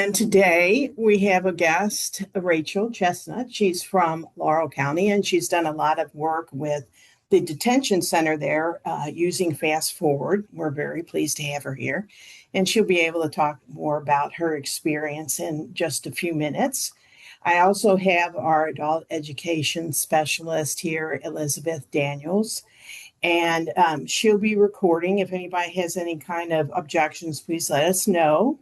And today we have a guest, Rachel Chestnut. She's from Laurel County and she's done a lot of work with the detention center there using FastForward. We're very pleased to have her here. And she'll be able to talk more about her experience in just a few minutes. I also have our adult education specialist here, Elizabeth Daniels, and she'll be recording. If anybody has any kind of objections, please let us know.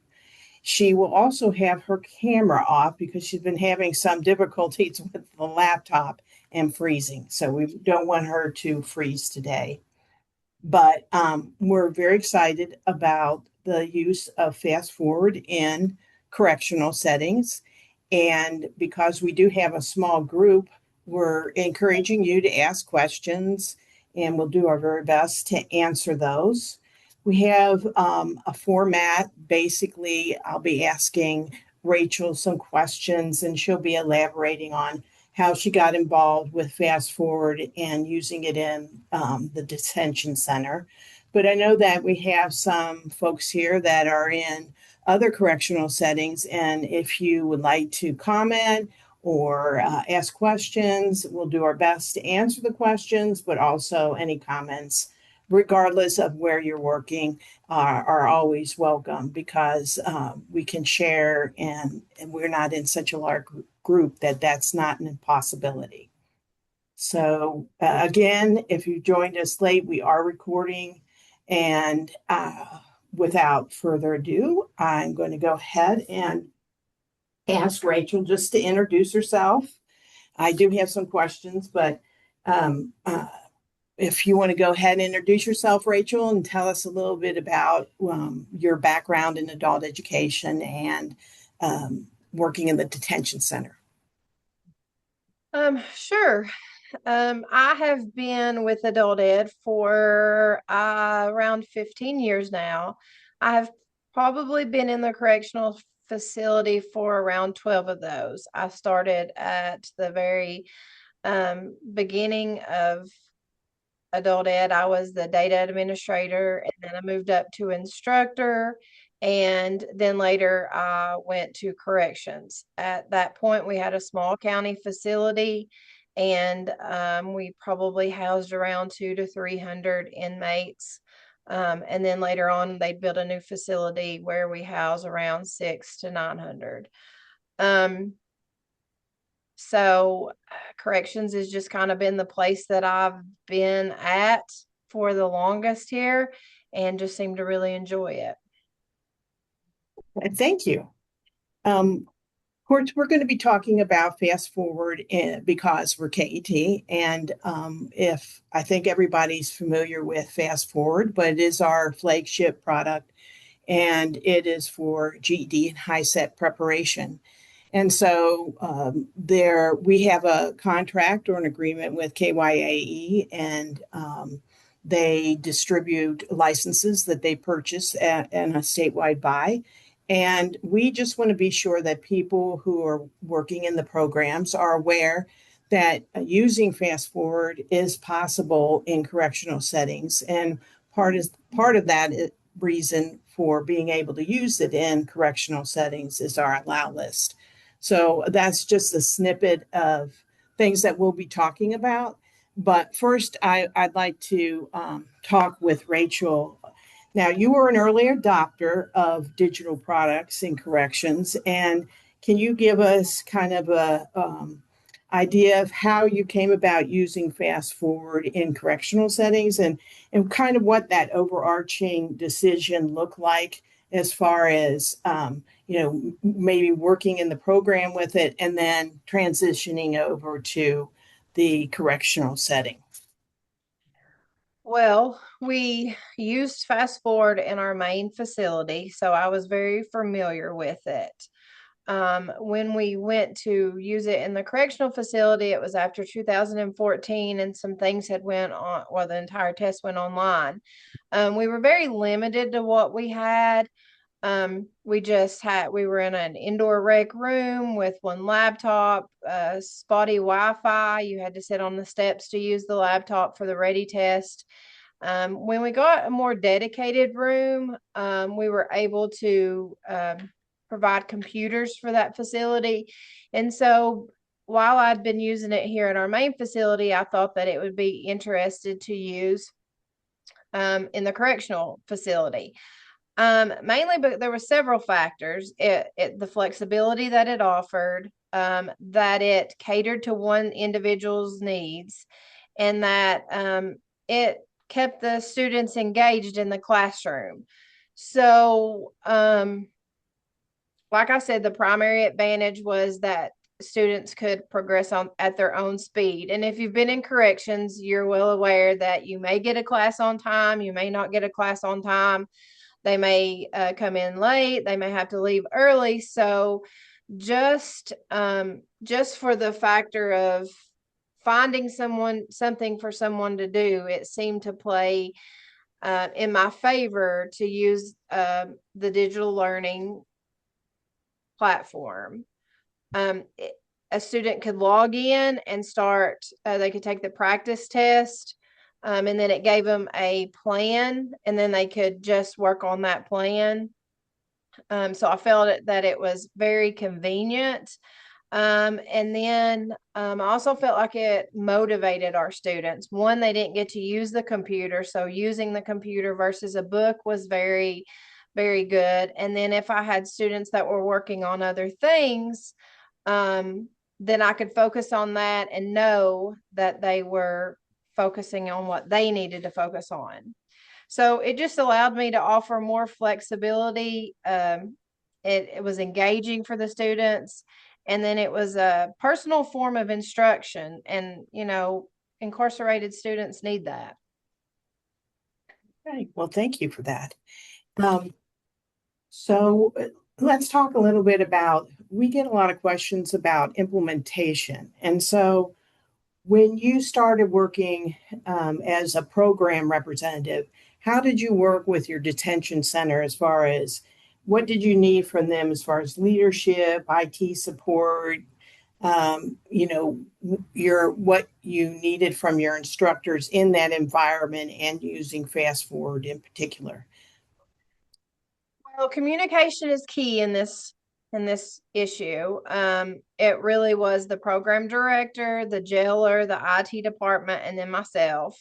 She will also have her camera off because she's been having some difficulties with the laptop and freezing. So we don't want her to freeze today. But we're very excited about the use of FastForward in correctional settings. And because we do have a small group, we're encouraging you to ask questions and we'll do our very best to answer those. We have a format. Basically, I'll be asking Rachel some questions and she'll be elaborating on how she got involved with FastForward and using it in the detention center. But I know that we have some folks here that are in other correctional settings. And if you would like to comment or ask questions, we'll do our best to answer the questions, but also any comments, regardless of where you're working, are always welcome because we can share and we're not in such a large group that that's not an impossibility. So again, if you joined us late, we are recording. And without further ado, I'm going to go ahead and ask Rachel just to introduce herself. I do have some questions, but if you want to go ahead and introduce yourself, Rachel, and tell us a little bit about your background in adult education and working in the detention center. Sure. I have been with adult ed for around 15 years now. I have probably been in the correctional facility for around 12 of those. I started at the very beginning of adult ed. I was the data administrator, and then I moved up to instructor, and then later I went to corrections. At that point, we had a small county facility, and we probably housed around 200 to 300 inmates. And then later on, they'd build a new facility where we house around 600 to 900. So corrections has just kind of been the place that I've been at for the longest here and just seem to really enjoy it. Thank you. Of course, we're going to be talking about FastForward because we're KET. And if I think everybody's familiar with FastForward, but it is our flagship product and it is for GED and high set preparation. And so there we have a contract or an agreement with KYAE, and they distribute licenses that they purchase in a statewide buy. And we just want to be sure that people who are working in the programs are aware that using FastForward is possible in correctional settings. And part of that reason for being able to use it in correctional settings is our allow list. So that's just a snippet of things that we'll be talking about. But first, I'd like to talk with Rachel. Now, you were an early adopter of digital products in corrections, and can you give us kind of a idea of how you came about using FastForward in correctional settings and kind of what that overarching decision looked like as far as maybe working in the program with it and then transitioning over to the correctional setting? Well, we used FastForward in our main facility, so I was very familiar with it. When we went to use it in the correctional facility, it was after 2014 and some things had went on, well, the entire test went online. We were very limited to what we had. We were in an indoor rec room with one laptop, spotty Wi-Fi. You had to sit on the steps to use the laptop for the ready test. When we got a more dedicated room, we were able to provide computers for that facility. And so while I'd been using it here at our main facility, I thought that it would be interested to use in the correctional facility. Mainly, but there were several factors. The flexibility that it offered, that it catered to one individual's needs, and that it kept the students engaged in the classroom. So, like I said, the primary advantage was that students could progress on at their own speed. And if you've been in corrections, you're well aware that you may get a class on time, you may not get a class on time. They may come in late, they may have to leave early. So just for the factor of finding something for someone to do, it seemed to play in my favor to use the digital learning platform. A student could log in and start, they could take the practice test, and then it gave them a plan, and then they could just work on that plan. So I felt that it was very convenient. And then I also felt like it motivated our students. One, they didn't get to use the computer, so using the computer versus a book was very, very good. And then if I had students that were working on other things, then I could focus on that and know that they were focusing on what they needed to focus on. So it just allowed me to offer more flexibility. It was engaging for the students. And then it was a personal form of instruction. And, incarcerated students need that. Okay, well, thank you for that. So let's talk a little bit about, we get a lot of questions about implementation. And so when you started working as a program representative, how did you work with your detention center as far as what did you need from them as far as leadership, IT support, what you needed from your instructors in that environment and using FastForward in particular? Well, communication is key in this issue. It really was the program director, the jailer, the IT department, and then myself.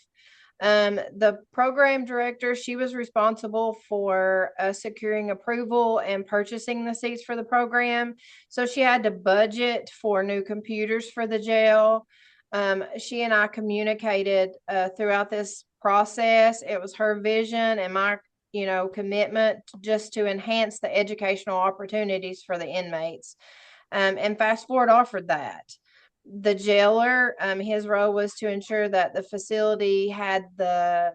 The program director, she was responsible for securing approval and purchasing the seats for the program. So she had to budget for new computers for the jail. She and I communicated throughout this process. It was her vision and my commitment just to enhance the educational opportunities for the inmates. And FastForward offered that. The jailer, his role was to ensure that the facility had the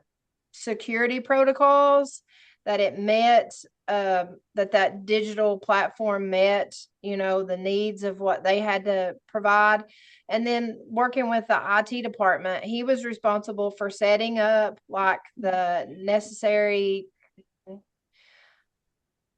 security protocols, that it met, that digital platform met, the needs of what they had to provide. And then working with the IT department, he was responsible for setting up like the necessary,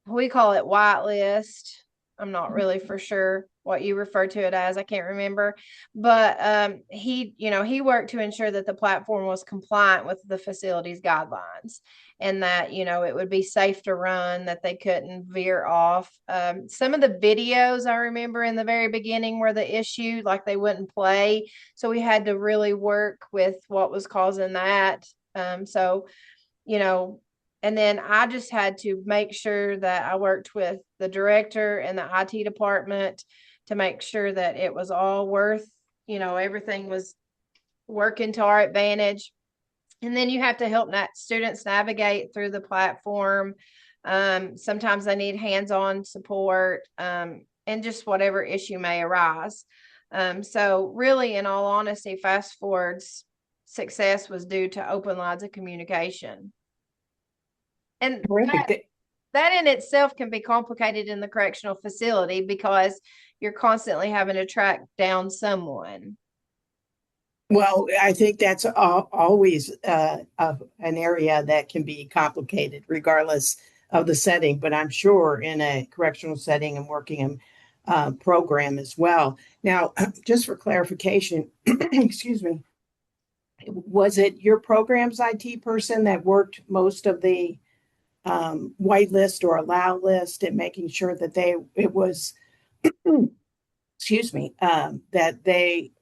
we call it whitelist. I'm not really for sure what you refer to it as. I can't remember. But he worked to ensure that the platform was compliant with the facility's guidelines and that, it would be safe to run, that they couldn't veer off. Some of the videos I remember in the very beginning were the issue, like they wouldn't play. So we had to really work with what was causing that. And then I just had to make sure that I worked with the director and the IT department to make sure that it was all worth, everything was working to our advantage. And then you have to help students navigate through the platform. Sometimes they need hands-on support, and just whatever issue may arise. So really, in all honesty, FastForward's success was due to open lines of communication. And that in itself can be complicated in the correctional facility because you're constantly having to track down someone. Well, I think that's always an area that can be complicated regardless of the setting, but I'm sure in a correctional setting and working in program as well. Now, just for clarification, excuse me, was it your program's IT person that worked most of the whitelist or allow list, and making sure that it was, excuse me, that they,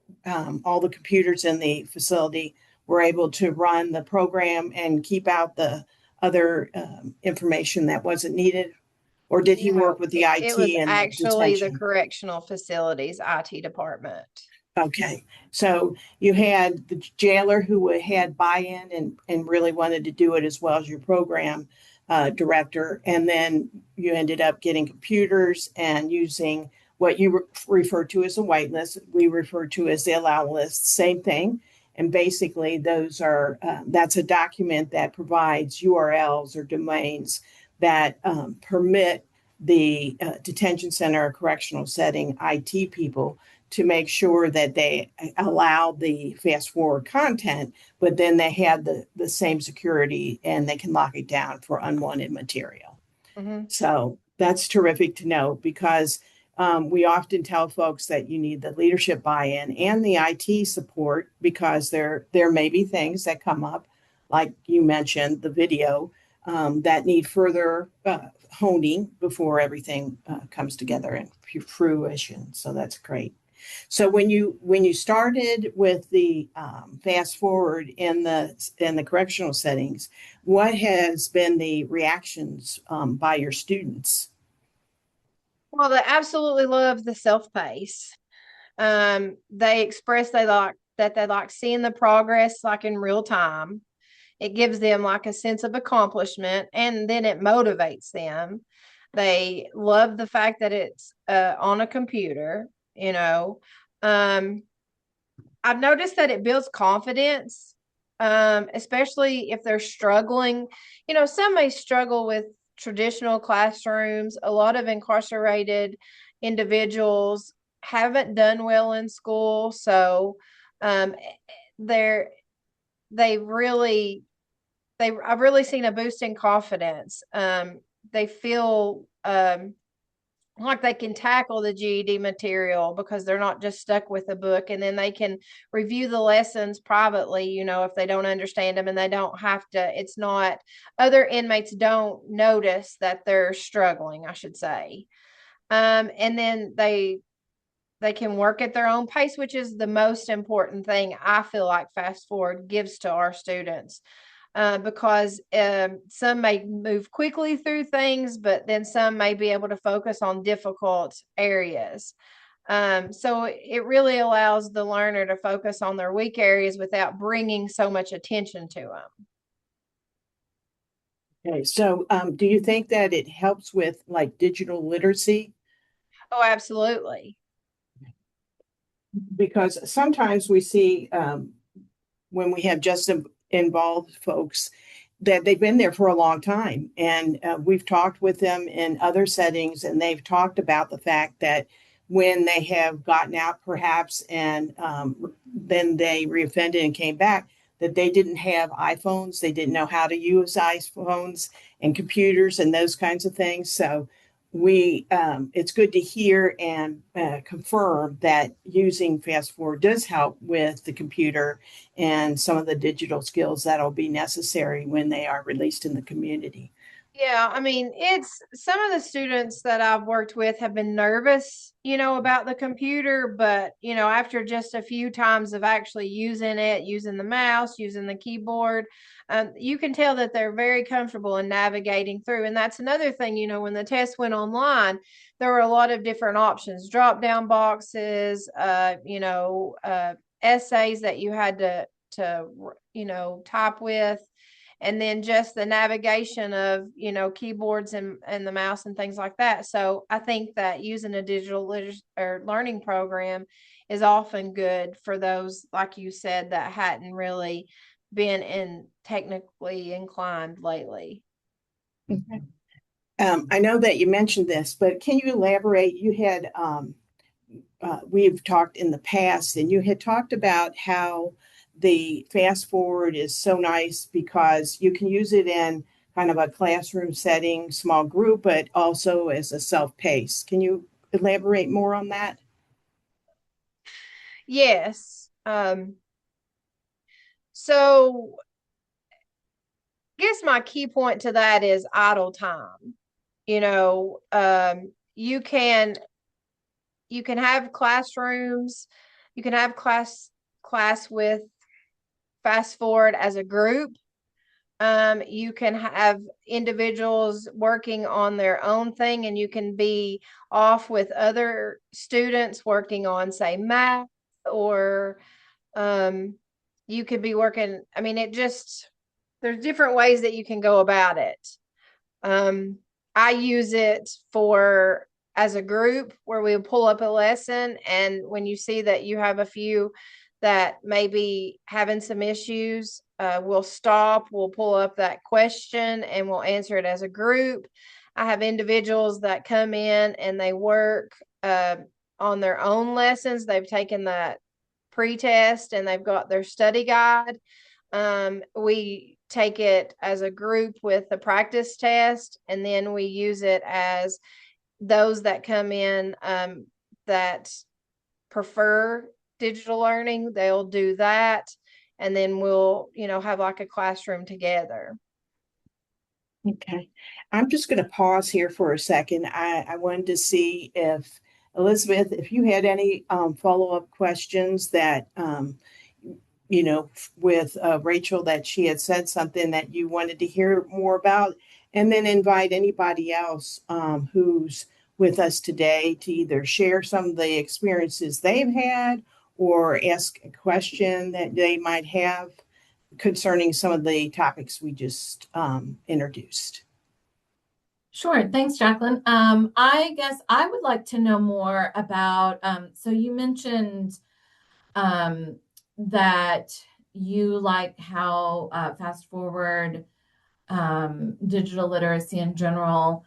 all the computers in the facility were able to run the program and keep out the other information that wasn't needed? Or did he work No, with the it was IT and the actually the detention? correctional facilities IT department. Okay, so you had the jailer who had buy-in and really wanted to do it as well as your program director, and then you ended up getting computers and using what you refer to as a whitelist. We refer to as the allow list, same thing. And basically, those are that's a document that provides URLs or domains that permit the detention center or correctional setting IT people to make sure that they allow the fast forward content, but then they have the same security and they can lock it down for unwanted material. Mm-hmm. So that's terrific to know because we often tell folks that you need the leadership buy-in and the IT support because there may be things that come up, like you mentioned, the video that need further honing before everything comes together in fruition. So that's great. So when you started with the fast forward in the correctional settings, what has been the reactions by your students? Well, they absolutely love the self-pace. They express they like seeing the progress like in real time. It gives them like a sense of accomplishment and then it motivates them. They love the fact that it's on a computer, you know. Um, I've noticed that it builds confidence, especially if they're struggling. You know, some may struggle with traditional classrooms. A lot of incarcerated individuals haven't done well in school, so um, they're they really I've really seen a boost in confidence. They feel like they can tackle the GED material because they're not just stuck with a book, and then they can review the lessons privately, you know, if they don't understand them, and they don't have to, it's not, other inmates don't notice that they're struggling, I should say. And then they can work at their own pace, which is the most important thing I feel like Fast Forward gives to our students. Because some may move quickly through things, but then some may be able to focus on difficult areas. So it really allows the learner to focus on their weak areas without bringing so much attention to them. Okay, so do you think that it helps with like digital literacy? Oh, absolutely. Because sometimes we see when we have just involved folks that they've been there for a long time. And we've talked with them in other settings, and they've talked about the fact that when they have gotten out, perhaps, and then they reoffended and came back, that they didn't have iPhones, they didn't know how to use iPhones and computers and those kinds of things. So we it's good to hear and confirm that using fast forward does help with the computer and some of the digital skills that'll be necessary when they are released in the community. Yeah, I mean, it's some of the students that I've worked with have been nervous, you know, about the computer, but, you know, after just a few times of actually using it, using the mouse, using the keyboard, you can tell that they're very comfortable in navigating through. And that's another thing, you know, when the test went online, there were a lot of different options, drop down boxes, essays that you had to, you know, type with, and then just the navigation of, you know, keyboards and the mouse and things like that. So I think that using a digital or learning program is often good for those, like you said, that hadn't really been in technically inclined lately. Okay. I know that you mentioned this, but can you elaborate? You had we've talked in the past, and you had talked about how the fast forward is so nice because you can use it in kind of a classroom setting, small group, but also as a self-pace. Can you elaborate more on that? Yes. So guess my key point to that is idle time. You know, you can have classrooms, you can have class with fast forward as a group. You can have individuals working on their own thing, and you can be off with other students working on, say, math, or you could be working. I mean, there's different ways that you can go about it. I use it for as a group where we pull up a lesson, and when you see that you have a few that may be having some issues, we'll stop, we'll pull up that question, and we'll answer it as a group. I have individuals that come in and they work on their own lessons. They've taken that pre-test and they've got their study guide. We take it as a group with the practice test, and then we use it as those that come in that prefer digital learning, they'll do that. And then we'll, have like a classroom together. Okay. I'm just going to pause here for a second. I wanted to see if Elizabeth, if you had any follow-up questions that, with Rachel, that she had said something that you wanted to hear more about, and then invite anybody else who's with us today to either share some of the experiences they've had or ask a question that they might have concerning some of the topics we just introduced. Sure. Thanks, Jacqueline. I guess I would like to know more about, so you mentioned that you like how FastForward, digital literacy in general,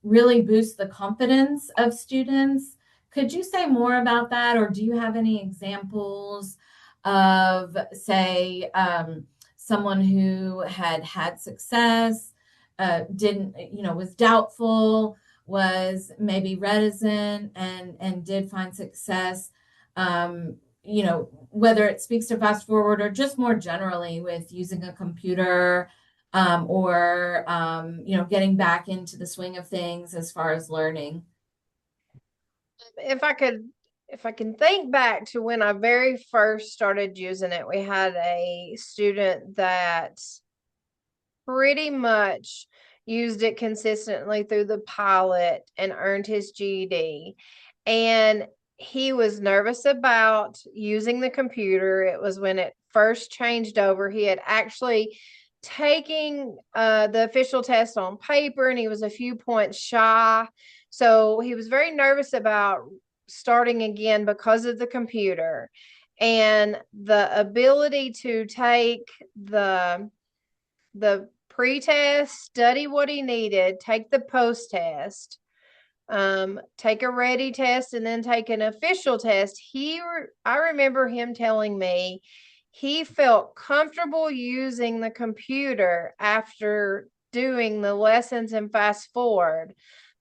really boosts the confidence of students. Could you say more about that, or do you have any examples of, say, someone who had success, didn't, was doubtful, was maybe reticent, and did find success, whether it speaks to FastForward or just more generally with using a computer, or getting back into the swing of things as far as learning? If I can think back to when I very first started using it, we had a student that pretty much used it consistently through the pilot and earned his GED. And he was nervous about using the computer. It was when it first changed over. He had actually taking the official test on paper, and he was a few points shy. So he was very nervous about starting again because of the computer. And the ability to take the pre-test, study what he needed, take the post-test, take a ready test, and then take an official test. I remember him telling me he felt comfortable using the computer after doing the lessons in FastForward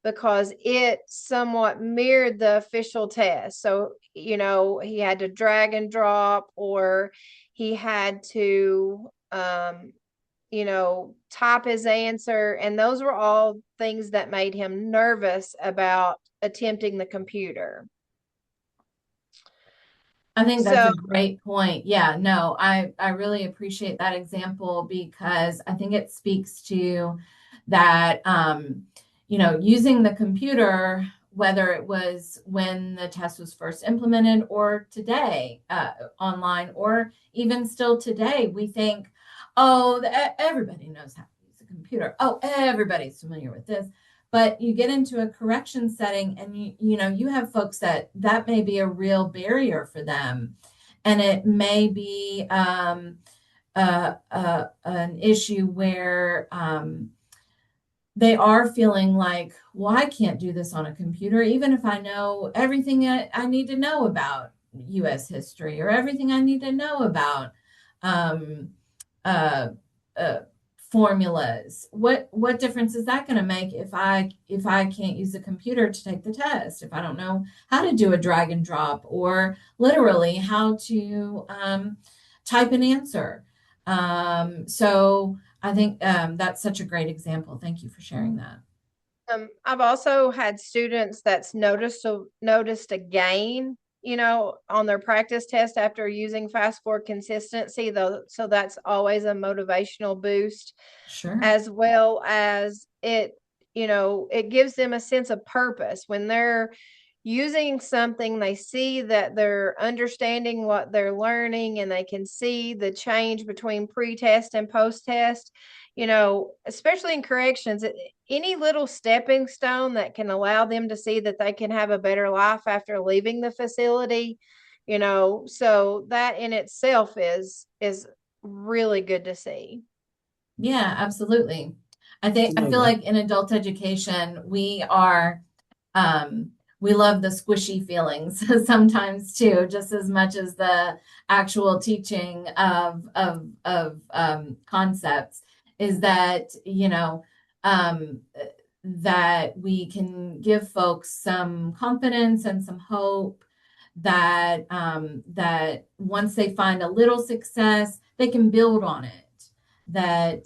because it somewhat mirrored the official test. So, he had to drag and drop, or he had to type his answer. And those were all things that made him nervous about attempting the computer. I think that's a great point. Yeah, no, I really appreciate that example because I think it speaks to that, using the computer, whether it was when the test was first implemented or today, online, or even still today, we think, oh, everybody knows how to use a computer. Oh, everybody's familiar with this. But you get into a correction setting and you have folks that may be a real barrier for them. And it may be an issue where they are feeling like, well, I can't do this on a computer, even if I know everything I need to know about U.S. history, or everything I need to know about formulas. What difference is that going to make if I can't use the computer to take the test, if I don't know how to do a drag and drop, or literally how to type an answer? So I think that's such a great example. Thank you for sharing that. I've also had students that's noticed a gain, on their practice test after using FastForward consistency, though. So that's always a motivational boost, Sure. as well as it gives them a sense of purpose when they're using something. They see that they're understanding what they're learning, and they can see the change between pre-test and post-test, especially in corrections. Any little stepping stone that can allow them to see that they can have a better life after leaving the facility, so that in itself is really good to see. Yeah, absolutely. I feel Absolutely. like in adult education, we love the squishy feelings sometimes too, just as much as the actual teaching of concepts, is that, that we can give folks some confidence and some hope that once they find a little success, they can build on it, that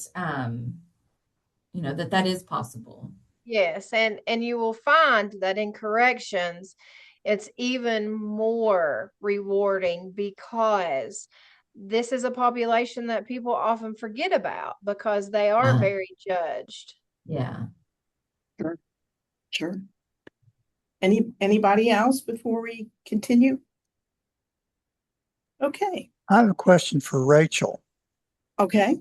that is possible. Yes, and you will find that in corrections, it's even more rewarding because this is a population that people often forget about because they are very judged. Yeah. Sure. Sure. Anybody else before we continue? Okay. I have a question for Rachel. Okay.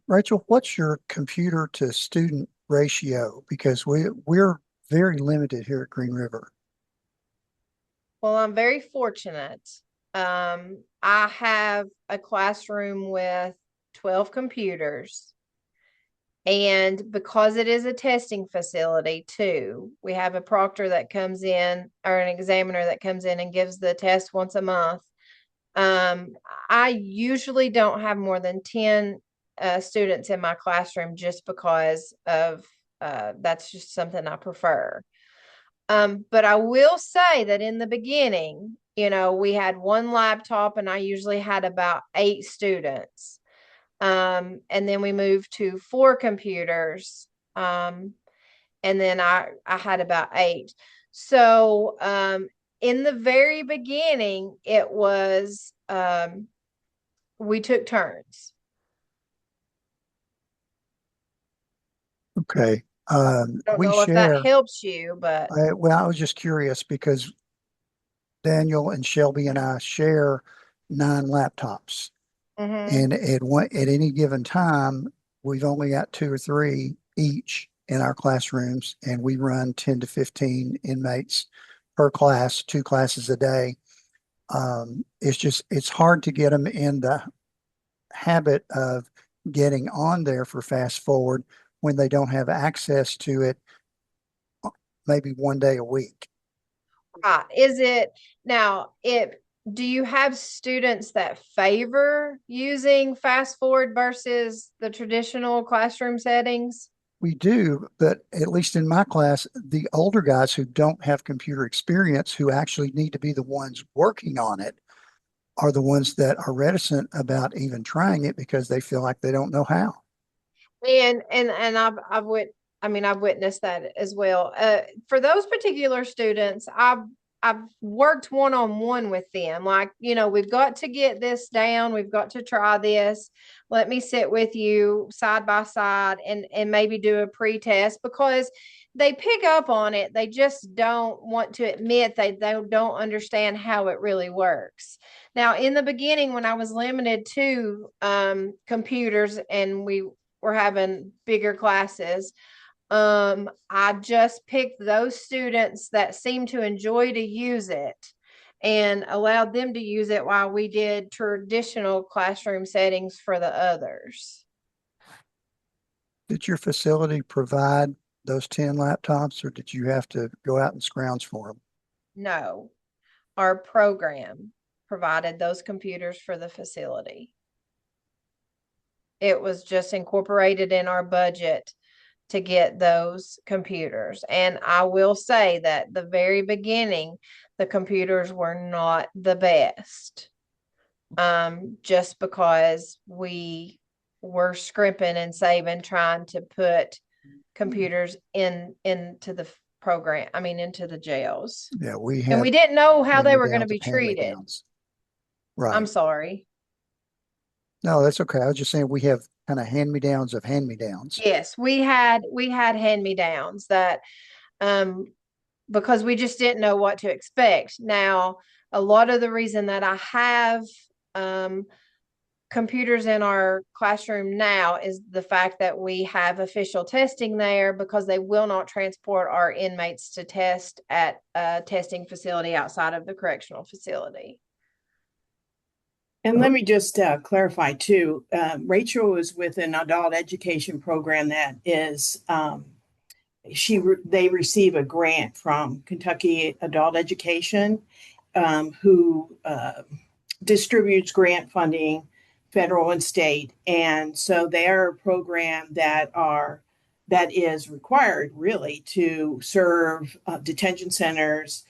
Rachel, what's your computer to student ratio? Because we're very limited here at Green River. Well, I'm very fortunate. I have a classroom with 12 computers. And because it is a testing facility too, we have a proctor that comes in, or an examiner that comes in and gives the test once a month. I usually don't have more than 10 students in my classroom just because of that's just something I prefer. But I will say that in the beginning, we had one laptop and I usually had about 8 students. And then we moved to 4 computers. And then I had about 8. So in the very beginning, it was we took turns. Okay. I don't We know if that share, helps you, but well, I was just curious because Daniel and Shelby and I share 9 laptops. mhm. And at any given time, we've only got 2 or 3 each in our classrooms, and we run 10 to 15 inmates per class, 2 classes a day. It's hard to get them in the habit of getting on there for FastForward when they don't have access to it maybe one day a week. Right. Is it now, do you have students that favor using FastForward versus the traditional classroom settings? We do, but at least in my class, the older guys who don't have computer experience, who actually need to be the ones working on it, are the ones that are reticent about even trying it because they feel like they don't know how. And I've witnessed that as well. For those particular students, I've worked one-on-one with them. Like, we've got to get this down. We've got to try this. Let me sit with you side by side and maybe do a pre-test, because they pick up on it. They just don't want to admit they don't understand how it really works. Now, in the beginning, when I was limited to computers and we were having bigger classes, I just picked those students that seemed to enjoy to use it and allowed them to use it while we did traditional classroom settings for the others. Did your facility provide those 10 laptops, or did you have to go out and scrounge for them? No, our program provided those computers for the facility. It was just incorporated in our budget to get those computers. And I will say that the very beginning, the computers were not the best. just because we were scrimping and saving, trying to put computers into the program. I mean, into the jails. Yeah, we And have we didn't know how they were going to hand-me-downs be of treated. hand-me-downs. Right. I'm sorry. No, that's okay. I was just saying we have kind of hand-me-downs of hand-me-downs. Yes, we had hand-me-downs that because we just didn't know what to expect. Now, a lot of the reason that I have computers in our classroom now is the fact that we have official testing there, because they will not transport our inmates to test at a testing facility outside of the correctional facility. And let me just clarify too. Rachel is with an adult education program that is they receive a grant from Kentucky Adult Education, who distributes grant funding, federal and state, and so they're a program that is required really to serve detention centers,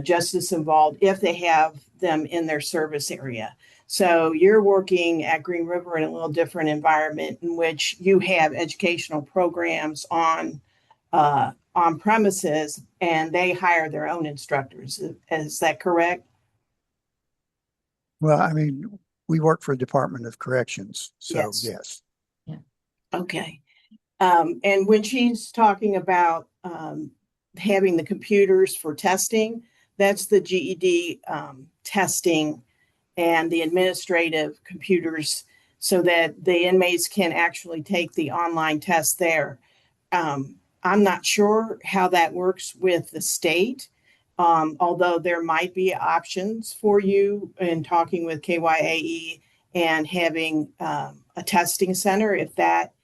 justice involved, if they have them in their service area. So you're working at Green River in a little different environment in which you have educational programs on premises, and they hire their own instructors. Is that correct? Well, I mean, we work for the Department of Corrections, so yes. Yeah. Okay. And when she's talking about having the computers for testing, that's the GED testing and the administrative computers, so that the inmates can actually take the online test there. I'm not sure how that works with the state, although there might be options for you in talking with KYAE and having a testing center, if that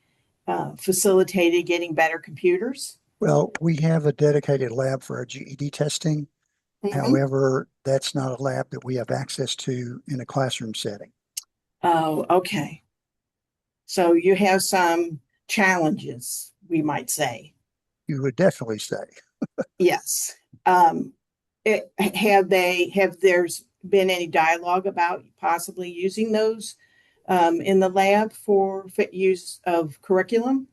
facilitated getting better computers. Well, we have a dedicated lab for our GED testing. Mm-hmm. However, that's not a lab that we have access to in a classroom setting. Oh, okay. So you have some challenges, we might say. You would definitely say. Yes. Have there's been any dialogue about possibly using those in the lab for use of curriculum?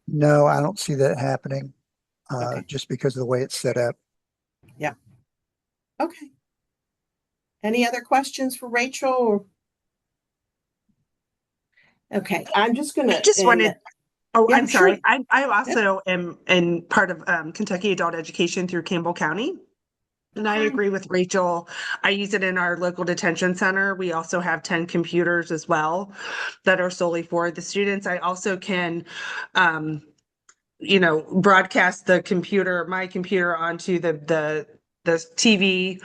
No, I don't see that happening, Okay. just because of the way it's set up. Yeah. Okay. Any other questions for Rachel? Okay, I'm just going to. I just wanted. Oh, Yeah, I'm sorry. sure. I also am in part of Kentucky Adult Education through Campbell County. And I agree with Rachel. I use it in our local detention center. We also have 10 computers as well that are solely for the students. I also can, broadcast my computer onto the TV.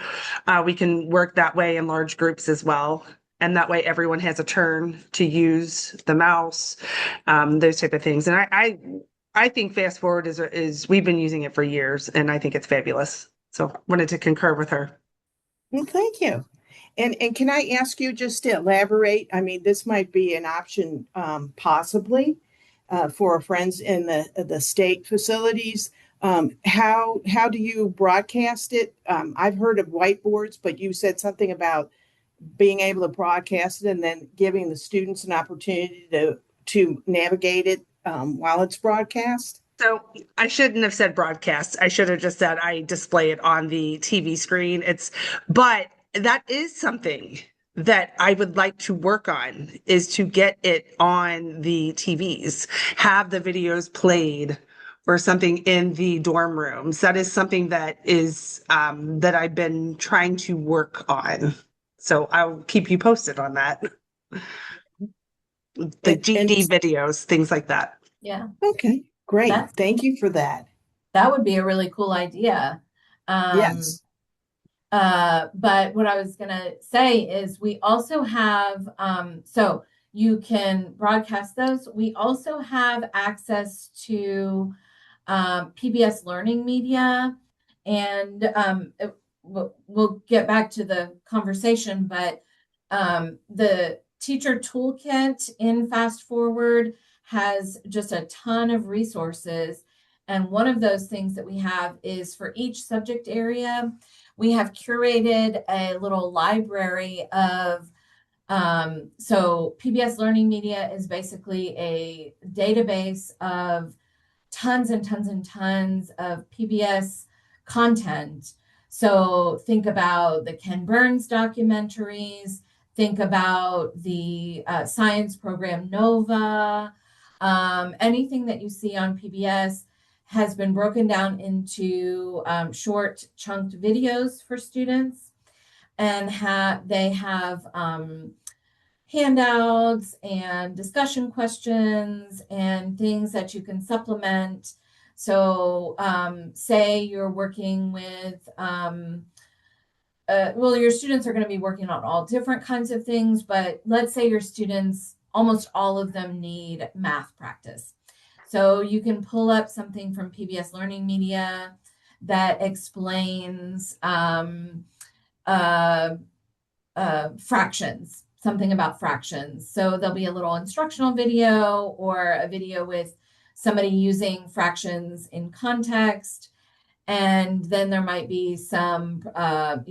We can work that way in large groups as well. And that way everyone has a turn to use the mouse, those type of things. And I think FastForward is we've been using it for years, and I think it's fabulous. So wanted to concur with her. Well, thank you. And can I ask you just to elaborate? I mean, this might be an option possibly for our friends in the state facilities. How do you broadcast it? I've heard of whiteboards, but you said something about being able to broadcast it and then giving the students an opportunity to navigate it while it's broadcast. So I shouldn't have said broadcast. I should have just said I display it on the TV screen. But that is something that I would like to work on, is to get it on the TVs, have the videos played or something in the dorm rooms. That is something that is that I've been trying to work on. So I'll keep you posted on that. The GD videos, things like that. Yeah. Okay, great. Thank you for that. That would be a really cool idea. Yes. But what I was going to say is we also have, so you can broadcast those. We also have access to PBS learning media, and we'll get back to the conversation, but the teacher toolkit in FastForward has just a ton of resources. And one of those things that we have is for each subject area, we have curated a little library of So PBS Learning Media is basically a database of tons and tons and tons of PBS content. So think about the Ken Burns documentaries, think about the science program Nova. Anything that you see on PBS has been broken down into short chunked videos for students, and they have handouts and discussion questions and things that you can supplement. So say you're working with, well, your students are going to be working on all different kinds of things, but let's say your students, almost all of them need math practice. So you can pull up something from PBS Learning Media that explains fractions, something about fractions. So there'll be a little instructional video or a video with somebody using fractions in context. And then there might be some, a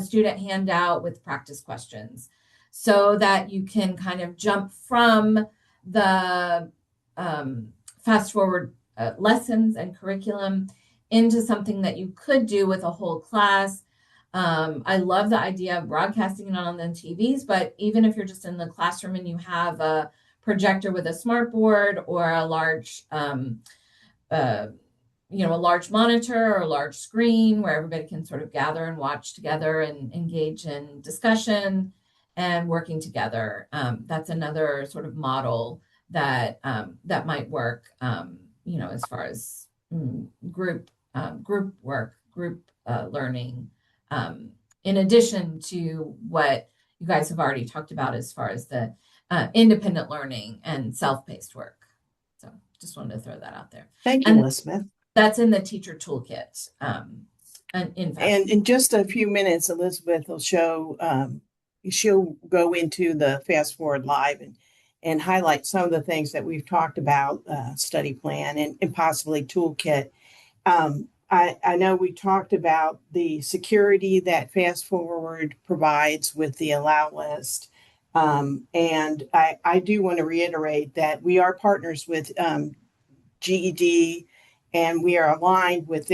student handout with practice questions, so that you can kind of jump from the fast forward lessons and curriculum into something that you could do with a whole class. I love the idea of broadcasting it on the TVs, but even if you're just in the classroom and you have a projector with a smart board or a large, a large monitor or a large screen where everybody can sort of gather and watch together and engage in discussion and working together. That's another sort of model that that might work, as far as group work, group learning. In addition to what you guys have already talked about as far as the independent learning and self-paced work. So just wanted to throw that out there. Thank you, Elizabeth. That's in the teacher toolkit. And in just a few minutes, Elizabeth will show, she'll go into the Fast Forward Live and highlight some of the things that we've talked about, study plan and possibly toolkit. I know we talked about the security that Fast Forward provides with the allow list. And I do want to reiterate that we are partners with GED, and we are aligned with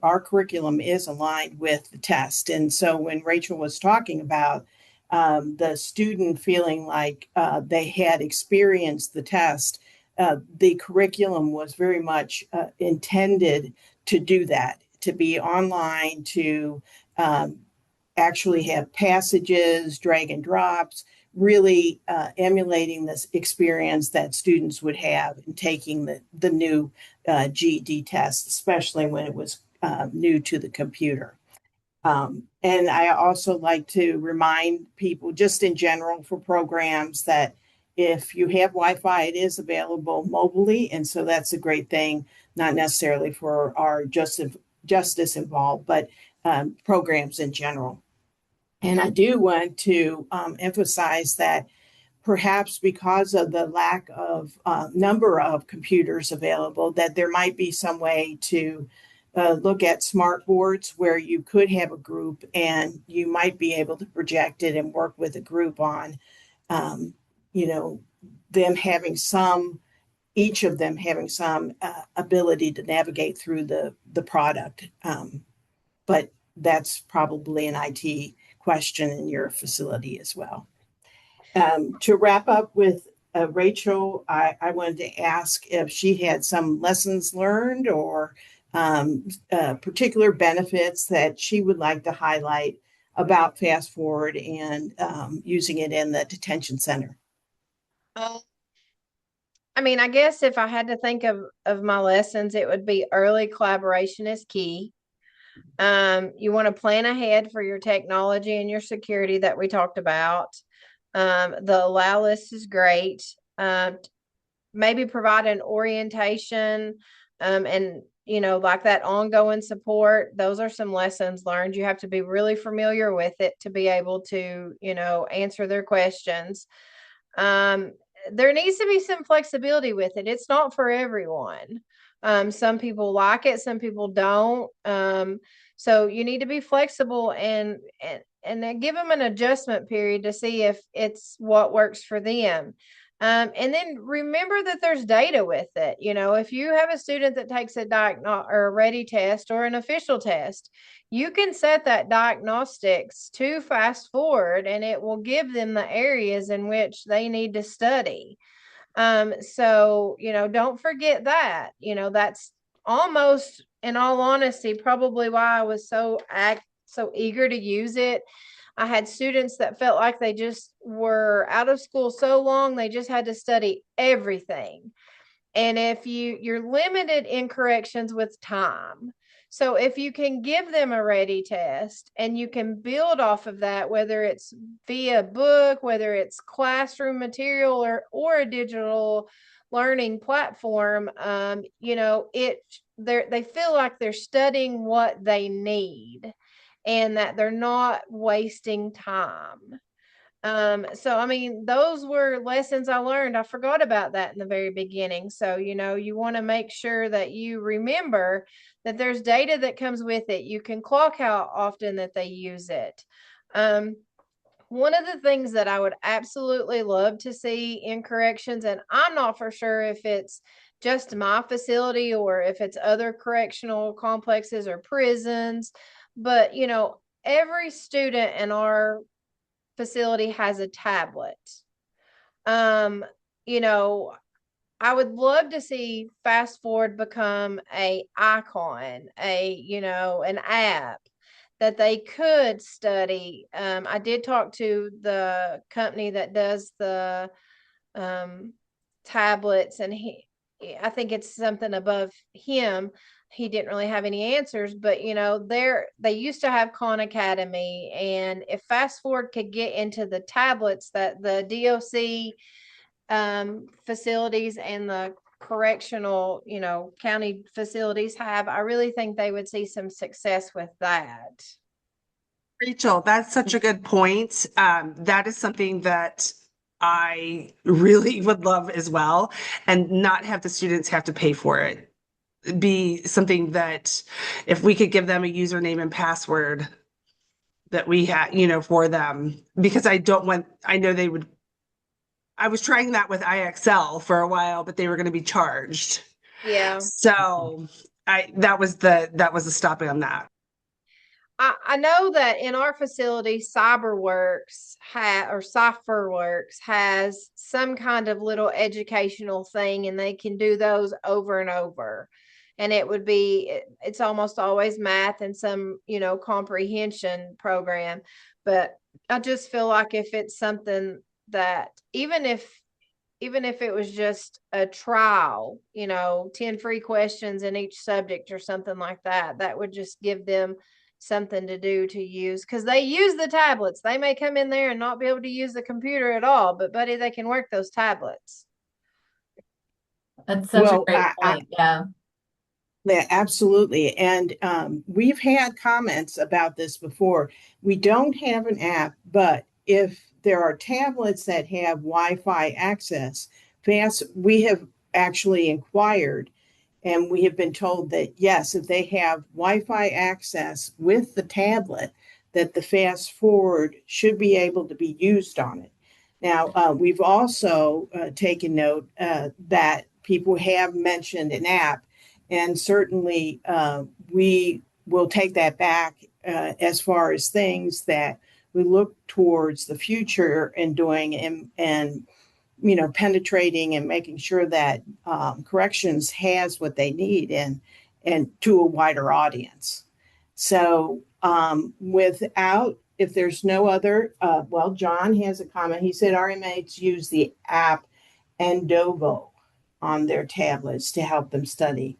our curriculum is aligned with the test. And so when Rachel was talking about the student feeling like they had experienced the test, the curriculum was very much intended to do that, to be online, to actually have passages, drag and drops, really emulating this experience that students would have in taking the new GED test, especially when it was new to the computer. And I also like to remind people, just in general for programs, that if you have Wi-Fi, it is available mobilely. And so that's a great thing, not necessarily for our justice involved, but programs in general. And I do want to emphasize that perhaps because of the lack of number of computers available, that there might be some way to look at smart boards where you could have a group and you might be able to project it and work with a group on, them having each of them having some ability to navigate through the product. But that's probably an IT question in your facility as well. To wrap up with Rachel, I wanted to ask if she had some lessons learned or particular benefits that she would like to highlight about Fast Forward and using it in the detention center. I guess if I had to think of my lessons, it would be early collaboration is key. You want to plan ahead for your technology and your security that we talked about. The allow list is great. Maybe provide an orientation and like that ongoing support. Those are some lessons learned. You have to be really familiar with it to be able to answer their questions. There needs to be some flexibility with it. It's not for everyone. Some people like it, some people don't. So you need to be flexible and then give them an adjustment period to see if it's what works for them. And then remember that there's data with it. You know, if you have a student that takes a or a ready test or an official test, you can set that diagnostics to FastForward, and it will give them the areas in which they need to study. So, you know, don't forget that. You know, that's almost, in all honesty, probably why I was so eager to use it. I had students that felt like they just were out of school so long, they just had to study everything. And if you're limited in corrections with time. So if you can give them a ready test and you can build off of that, whether it's via book, whether it's classroom material or a digital learning platform, you know, they feel like they're studying what they need and that they're not wasting time. So, I mean, those were lessons I learned. I forgot about that in the very beginning. So, you know, you want to make sure that you remember that there's data that comes with it. You can clock how often that they use it. One of the things that I would absolutely love to see in corrections, and I'm not for sure if it's just my facility or if it's other correctional complexes or prisons, but, you know, every student in our facility has a tablet. You know, I would love to see FastForward become a icon, you know, an app that they could study. I did talk to the company that does the tablets, and I think it's something above him. He didn't really have any answers, but you know, they used to have Khan Academy, and if FastForward could get into the tablets that the DOC facilities and the correctional, you know, county facilities have, I really think they would see some success with that. Rachel, that's such a good point. That is something that I really would love as well, and not have the students have to pay for it. Be something that if we could give them a username and password that we had, you know, for them, because I know they would. I was trying that with IXL for a while, but they were going to be charged. Yeah. So that was the stopping on that. I know that in our facility, CyberWorks has some kind of little educational thing, and they can do those over and over. And it's almost always math and some, you know, comprehension program. But I just feel like if it's something that even if it was just a trial, you know, 10 free questions in each subject or something like that, that would just give them something to do to use, because they use the tablets. They may come in there and not be able to use the computer at all, but buddy, they can work those tablets. That's such a great point. Yeah. Yeah, absolutely. And we've had comments about this before. We don't have an app, but if there are tablets that have Wi-Fi access, we have actually inquired, and we have been told that, yes, if they have Wi-Fi access with the tablet, that the FastForward should be able to be used on it. Now, we've also taken note that people have mentioned an app, and certainly we will take that back as far as things that we look towards the future and doing and you know, penetrating and making sure that corrections has what they need and to a wider audience. So if there's no other, well, John has a comment. He said RMAs use the app Endovo on their tablets to help them study.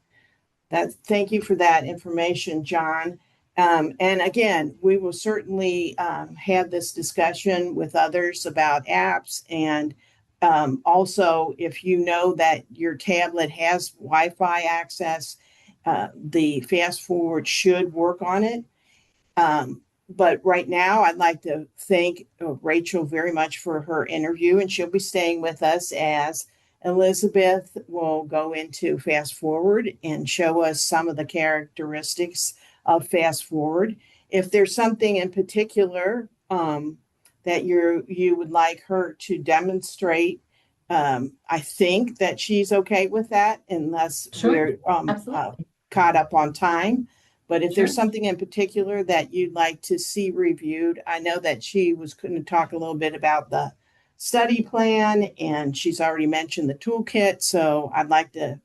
Thank you for that information, John. And again, we will certainly have this discussion with others about apps. And also, if you know that your tablet has Wi-Fi access, the FastForward should work on it. But right now, I'd like to thank Rachel very much for her interview, and she'll be staying with us as Elizabeth will go into FastForward and show us some of the characteristics of FastForward. If there's something in particular that you would like her to demonstrate. I think that she's okay with that unless Sure, we're absolutely. caught up on time. But if there's Sure. something in particular that you'd like to see reviewed, I know that she was going to talk a little bit about the study plan, and she's already mentioned the toolkit. So I'd like to,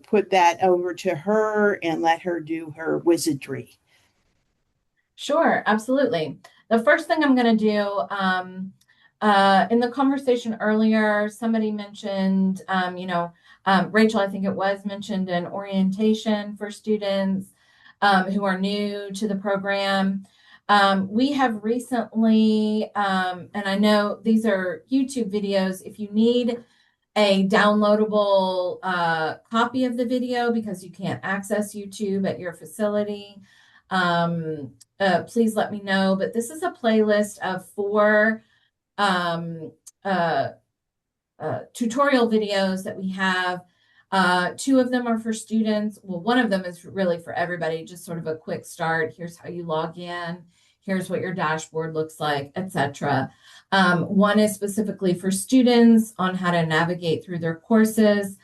put that over to her and let her do her wizardry. Sure, absolutely. The first thing I'm going to do, in the conversation earlier, somebody mentioned, Rachel, I think it was mentioned an orientation for students who are new to the program. We have recently, and I know these are YouTube videos, if you need a downloadable copy of the video because you can't access YouTube at your facility, please let me know. But this is a playlist of 4 um, uh, tutorial videos that we have. 2 of them are for students. Well, one of them is really for everybody, just sort of a quick start. Here's how you log in. Here's what your dashboard looks like, etc. One is specifically for students on how to navigate through their courses.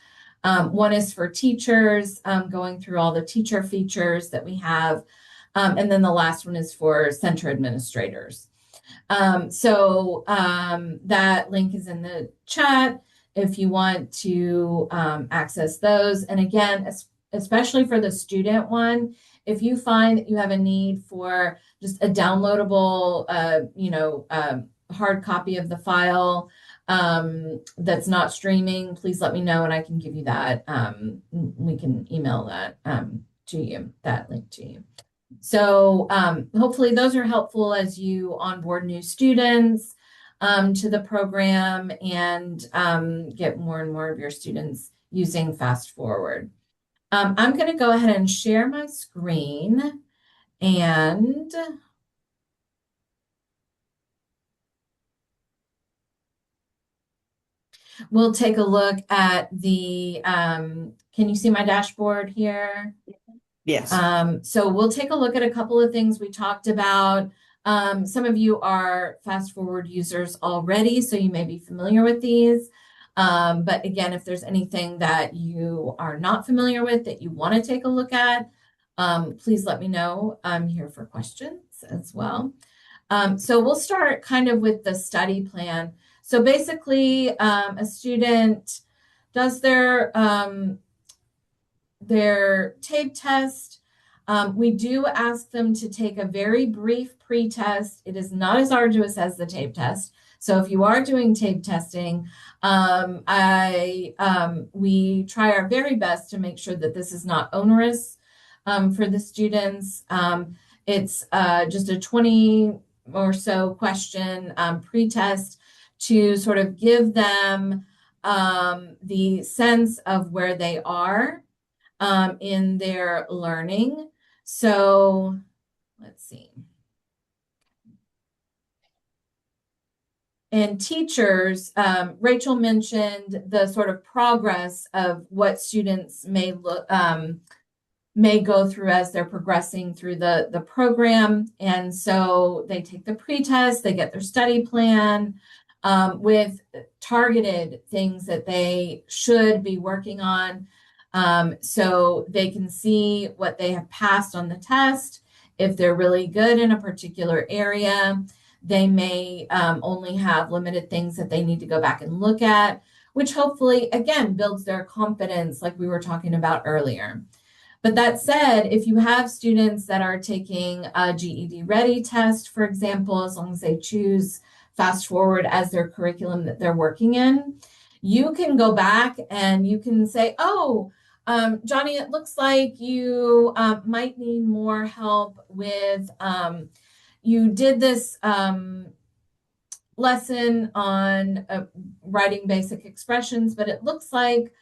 One is for teachers, going through all the teacher features that we have. And then the last one is for center administrators. That link is in the chat if you want to access those. And again, especially for the student one, if you find that you have a need for just a downloadable, hard copy of the file that's not streaming, please let me know and I can give you that. We can email that to you, that link to you. So hopefully those are helpful as you onboard new students to the program and get more and more of your students using FastForward. I'm going to go ahead and share my screen and we'll take a look at the, can you see my dashboard here? Yes. So we'll take a look at a couple of things we talked about. Some of you are FastForward users already, so you may be familiar with these. But again, if there's anything that you are not familiar with that you want to take a look at, please let me know. I'm here for questions as well. So we'll start kind of with the study plan. So basically, a student does their tape test. We do ask them to take a very brief pre-test. It is not as arduous as the tape test. So if you are doing tape testing, we try our very best to make sure that this is not onerous for the students. It's just a 20 or so question pre-test to sort of give them the sense of where they are in their learning. So let's see. And teachers, Rachel mentioned the sort of progress of what students may go through as they're progressing through the program. And so they take the pre-test, they get their study plan with targeted things that they should be working on. So they can see what they have passed on the test. If they're really good in a particular area, they may only have limited things that they need to go back and look at, which hopefully, again, builds their confidence like we were talking about earlier. But that said, if you have students that are taking a GED Ready test, for example, as long as they choose FastForward as their curriculum that they're working in, you can go back and you can say, oh, Johnny, it looks like you might need more help with, you did this lesson on writing basic expressions, but it looks like,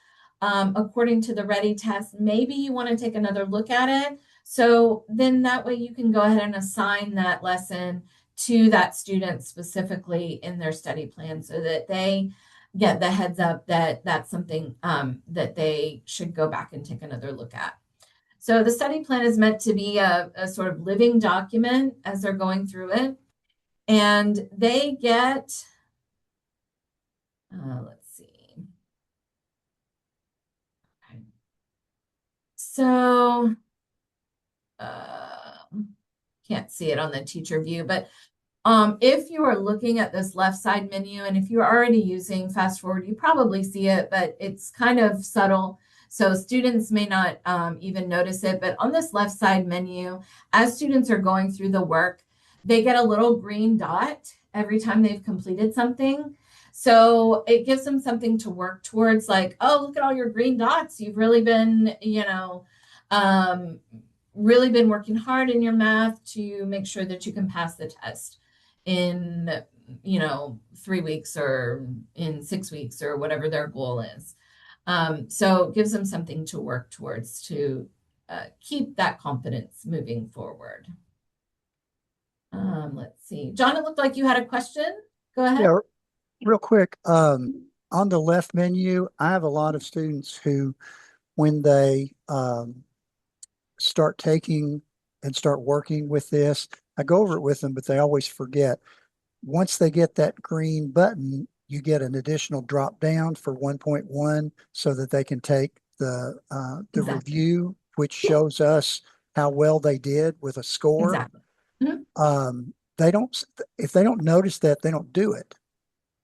according to the Ready test, maybe you want to take another look at it. So then that way you can go ahead and assign that lesson to that student specifically in their study plan so that they get the heads up that that's something that they should go back and take another look at. So the study plan is meant to be a sort of living document as they're going through it. And they get, let's see. Okay. So, can't see it on the teacher view, but if you are looking at this left side menu, and if you're already using FastForward, you probably see it, but it's kind of subtle. So students may not even notice it, but on this left side menu, as students are going through the work, they get a little green dot every time they've completed something. So it gives them something to work towards, like, oh, look at all your green dots. You've really been, really been working hard in your math to make sure that you can pass the test in 3 weeks or in 6 weeks or whatever their goal is. So it gives them something to work towards to keep that confidence moving forward. Let's see. John, it looked like you had a question. Go ahead. Yeah, real quick. On the left menu, I have a lot of students who, when they start taking and start working with this, I go over it with them, but they always forget. Once they get that green button, you get an additional drop down for 1.1 so that they can take the Exactly. review, which shows us how well they did with a score. Exactly. They don't, if they don't notice that, they don't do it.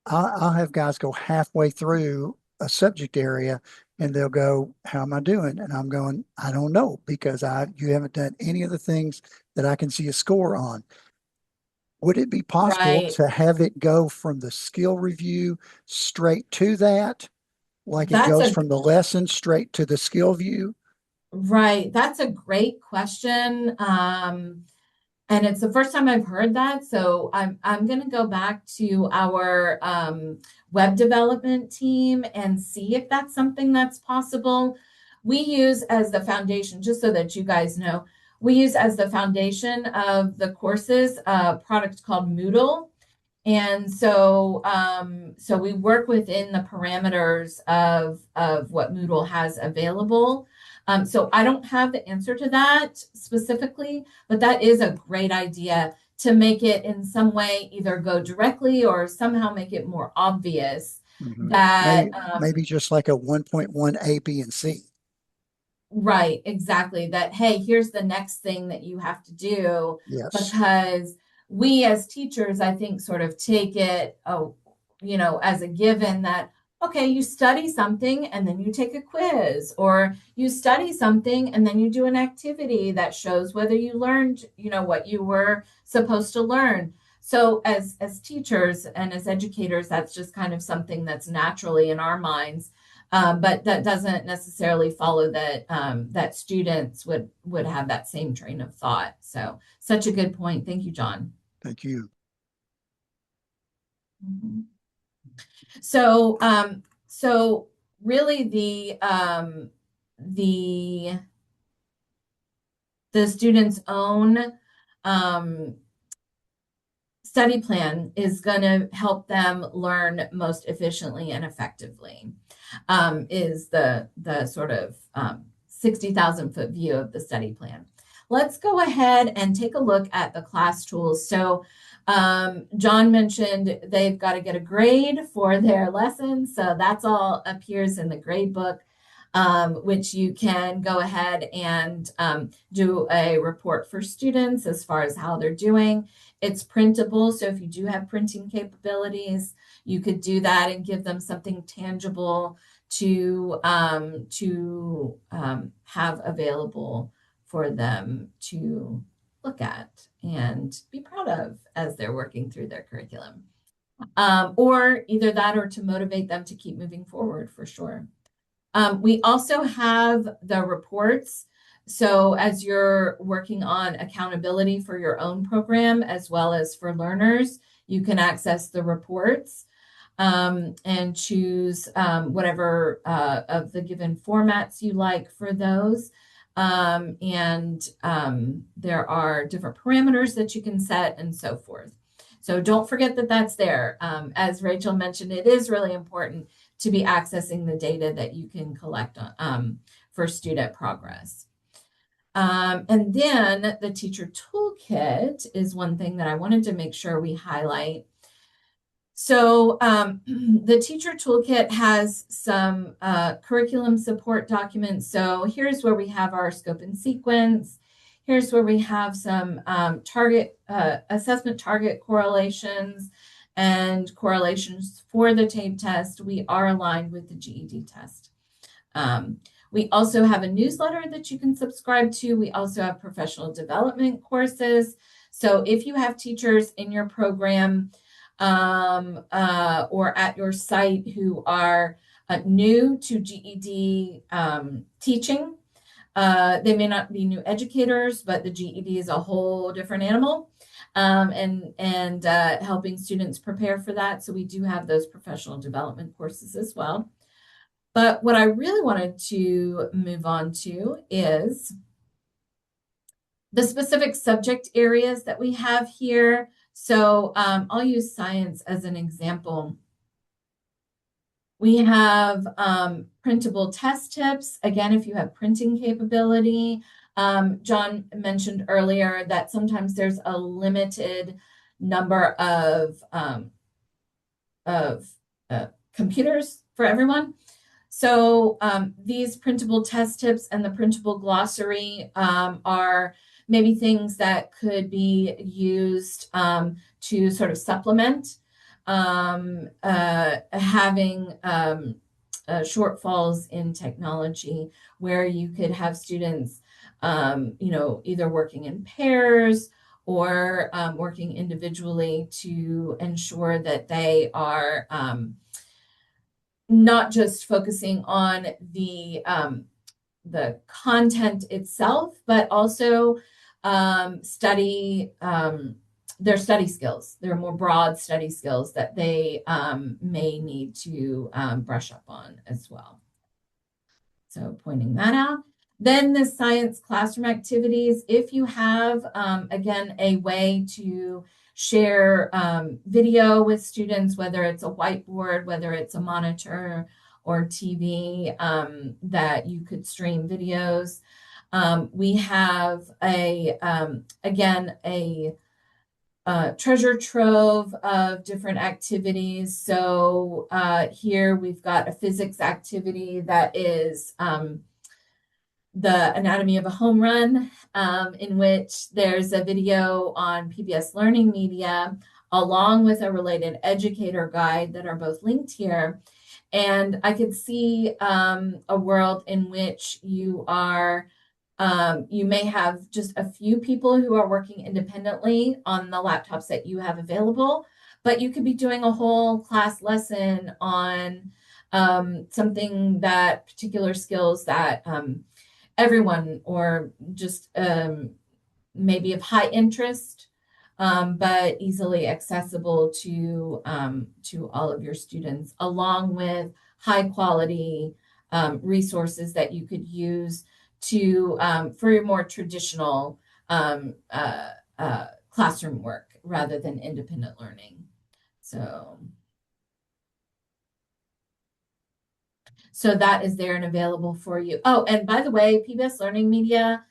I'll have guys go halfway through a subject area and they'll go, how am I doing? And I'm going, I don't know, because you haven't done any of the things that I can see a score on. Would it be possible Right. to have it go from the skill review straight to that? Like it goes from the lesson straight to the skill view? Right. That's a great question. And it's the first time I've heard that. So I'm going to go back to our web development team and see if that's something that's possible. We use as the foundation, just so that you guys know, we use as the foundation of the courses a product called Moodle. And so so we work within the parameters of what Moodle has available. So I don't have the answer to that specifically, but that is a great idea to make it in some way either go directly or somehow make it more obvious that maybe just like a 1.1 A, B, and C. Right, exactly. That, hey, here's the next thing that you have to do. Yes. Because we as teachers, I think, sort of take it, as a given that, okay, you study something and then you take a quiz, or you study something and then you do an activity that shows whether you learned, what you were supposed to learn. So as teachers and as educators, that's just kind of something that's naturally in our minds. But that doesn't necessarily follow that that students would have that same train of thought. So such a good point. Thank you, John. Thank you. Mm-hmm. So so really the student's own study plan is going to help them learn most efficiently and effectively, is the sort of 60,000 foot view of the study plan. Let's go ahead and take a look at the class tools. So John mentioned they've got to get a grade for their lessons. So that's all appears in the grade book, which you can go ahead and do a report for students as far as how they're doing. It's printable. So if you do have printing capabilities, you could do that and give them something tangible to have available for them to look at and be proud of as they're working through their curriculum. Or either that or to motivate them to keep moving forward, for sure. We also have the reports. So as you're working on accountability for your own program, as well as for learners, you can access the reports and choose whatever of the given formats you like for those. And there are different parameters that you can set and so forth. So don't forget that that's there. As Rachel mentioned, it is really important to be accessing the data that you can collect for student progress. And then the teacher toolkit is one thing that I wanted to make sure we highlight. So the teacher toolkit has some curriculum support documents. So here's where we have our scope and sequence. Here's where we have some target assessment target correlations and correlations for the TABE test. We are aligned with the GED test. We also have a newsletter that you can subscribe to. We also have professional development courses. So if you have teachers in your program or at your site who are new to GED teaching, they may not be new educators, but the GED is a whole different animal, and helping students prepare for that. So we do have those professional development courses as well. But what I really wanted to move on to is the specific subject areas that we have here. So I'll use science as an example. We have printable test tips. Again, if you have printing capability, John mentioned earlier that sometimes there's a limited number of computers for everyone. So these printable test tips and the printable glossary are maybe things that could be used to sort of supplement having shortfalls in technology, where you could have students, either working in pairs or working individually to ensure that they are not just focusing on the content itself, but also study their study skills, their more broad study skills that they may need to brush up on as well. So pointing that out. Then the science classroom activities, if you have, again, a way to share video with students, whether it's a whiteboard, whether it's a monitor or TV, that you could stream videos. We have again, a treasure trove of different activities. So here we've got a physics activity that is the anatomy of a home run, in which there's a video on PBS Learning Media, along with a related educator guide that are both linked here. And I could see a world in which you are, you may have just a few people who are working independently on the laptops that you have available, but you could be doing a whole class lesson on something that particular skills that everyone, or just maybe of high interest, but easily accessible to all of your students, along with high quality resources that you could use to for your more traditional classroom work rather than independent learning. So that is there and available for you. Oh, and by the way, PBS Learning Media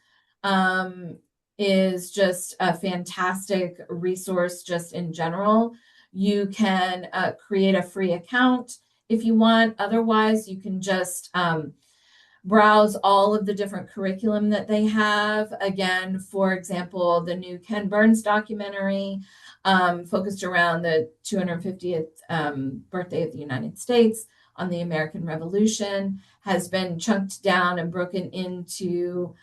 is just a fantastic resource just in general. You can create a free account if you want. Otherwise, you can just browse all of the different curriculum that they have. Again, for example, the new Ken Burns documentary focused around the 250th birthday of the United States on the American Revolution has been chunked down and broken into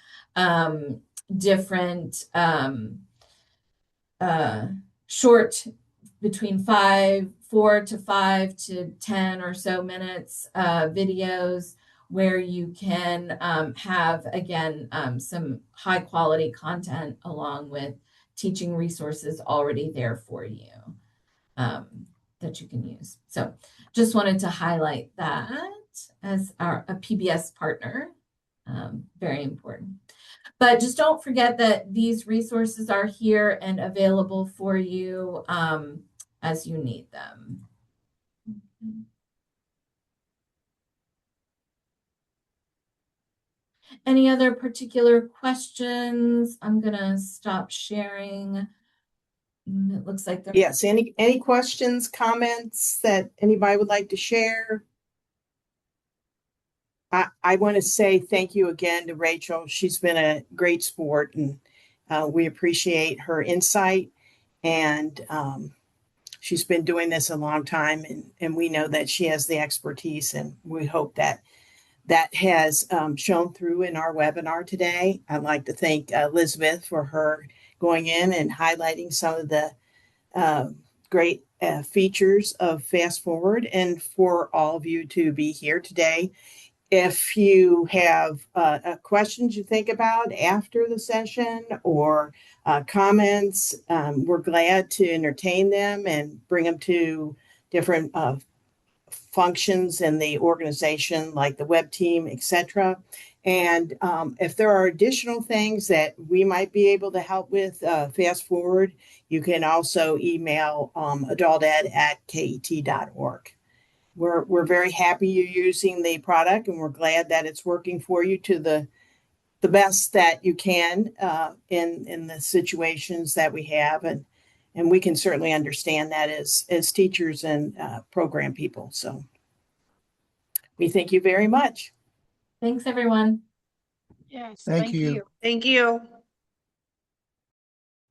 different short, between 4 to 5 to 10 or so minutes videos, where you can have, again, some high quality content along with teaching resources already there for you that you can use. So just wanted to highlight that as a PBS partner. Very important. But just don't forget that these resources are here and available for you as you need them. Any other particular questions? I'm gonna stop sharing. It looks like there. Yes, any questions, comments that anybody would like to share? I want to say thank you again to Rachel. She's been a great sport, and we appreciate her insight. And she's been doing this a long time, and we know that she has the expertise, and we hope that that has shown through in our webinar today. I'd like to thank Elizabeth for her going in and highlighting some of the great features of FastForward, and for all of you to be here today. If you have questions you think about after the session or comments, we're glad to entertain them and bring them to different functions in the organization, like the web team, etc. And if there are additional things that we might be able to help with fast forward, you can also email adulted@ket.org. We're very happy you're using the product, and we're glad that it's working for you to the best that you can in the situations that we have, and we can certainly understand that as teachers and program people. So we thank you very much. Thanks, everyone. Yes, Thank thank you. you. Thank you.